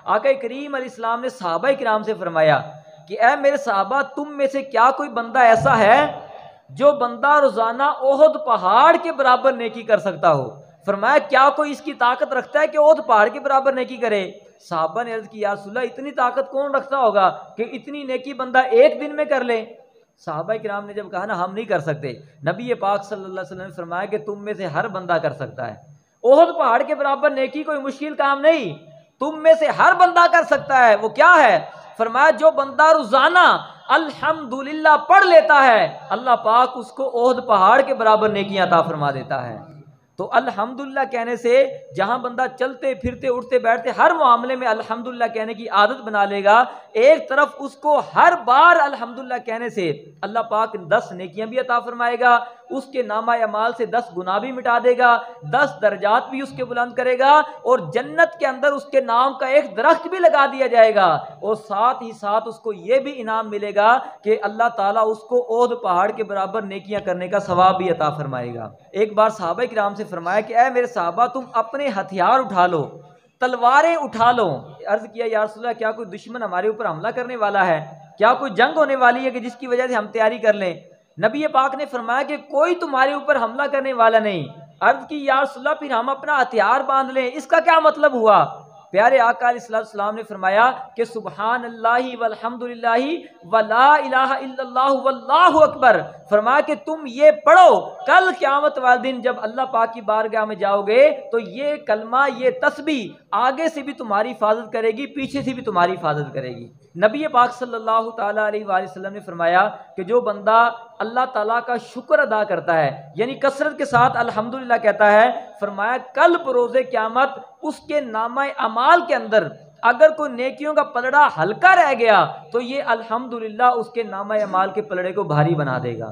आका करीम अलैहिस्सलाम ने सहाबा किराम से फरमाया कि ऐ मेरे सहाबा, तुम में से क्या कोई बंदा ऐसा है जो बंदा रोजाना ओहद पहाड़ के बराबर नेकी कर सकता हो? फरमाया क्या कोई इसकी ताकत रखता है कि ओहद पहाड़ के बराबर नेकी करे? साहबा ने अर्ज की या रसूलल्लाह, इतनी ताकत कौन रखता होगा कि इतनी नेकी बंदा एक दिन में कर ले? साहबा किराम ने जब कहा ना हम नहीं कर सकते, नबी पाक सल्लल्लाहु अलैहि वसल्लम ने फरमाया कि तुम में से हर बंदा कर सकता है। ओहद पहाड़ के बराबर नेकी कोई मुश्किल काम नहीं, तुम में से हर बंदा कर सकता है। वो क्या है? फरमाया जो बंदा रोजाना अल्हम्दुलिल्लाह पढ़ लेता है, अल्लाह पाक उसको ओहद पहाड़ के बराबर नेकियां अता फरमा देता है। तो अल्हम्दुलिल्लाह कहने से जहां बंदा चलते फिरते उठते बैठते हर मामले में अल्हम्दुलिल्लाह कहने की आदत बना लेगा, एक तरफ उसको हर बार अल्हम्दुलिल्लाह कहने से अल्लाह पाक 10 नेकियां भी अता फरमाएगा, उसके नामा अमाल से 10 गुनाह भी मिटा देगा, 10 दर्जात भी उसके बुलंद करेगा, और जन्नत के अंदर उसके नाम का एक दरख्त भी लगा दिया जाएगा, और साथ ही साथ उसको यह भी इनाम मिलेगा कि अल्लाह ताला उसको ओहद पहाड़ के बराबर नेकियां करने का सवाब भी अता फरमाएगा। एक बार सहाबा किराम से फरमाया कि ऐ मेरे सहाबा, तुम अपने हथियार उठा लो, तलवारें उठा लो। अर्ज किया या रसूलल्लाह, क्या कोई दुश्मन हमारे ऊपर हमला करने वाला है? क्या कोई जंग होने वाली है कि जिसकी वजह से हम तैयारी कर लें? नबी पाक ने फरमाया कि कोई तुम्हारे ऊपर हमला करने वाला नहीं। अर्ज की या रसूलल्लाह, फिर हम अपना हथियार बांध लें, इसका क्या मतलब हुआ? प्यारे आका अलैहिस्सलाम ने फरमाया कि सुबहान अल्लाहि वल्हम्दुलिल्लाहि वला इलाहा इल्लल्लाहु वल्लाहु अकबर। फरमाया कि तुम ये पढ़ो, कल क़यामत वाले दिन जब अल्लाह पाक की बारगाह में जाओगे तो ये कलमा, ये तस्बीह आगे से भी तुम्हारी हिफाजत करेगी, पीछे से भी तुम्हारी हिफाजत करेगी। नबी पाक सल्लल्लाहु ताला अलैहि वसल्लम ने फरमाया कि जो बंदा अल्लाह ताला का शुक्र अदा करता है, यानी कसरत के साथ अल्हम्दुलिल्लाह कहता है, फरमाया कल बरोज़े क़यामत उसके नामा अमाल के अंदर अगर कोई नेकियों का पलड़ा हल्का रह गया तो ये अल्हम्दुलिल्लाह उसके नामा अमाल के पलड़े को भारी बना देगा।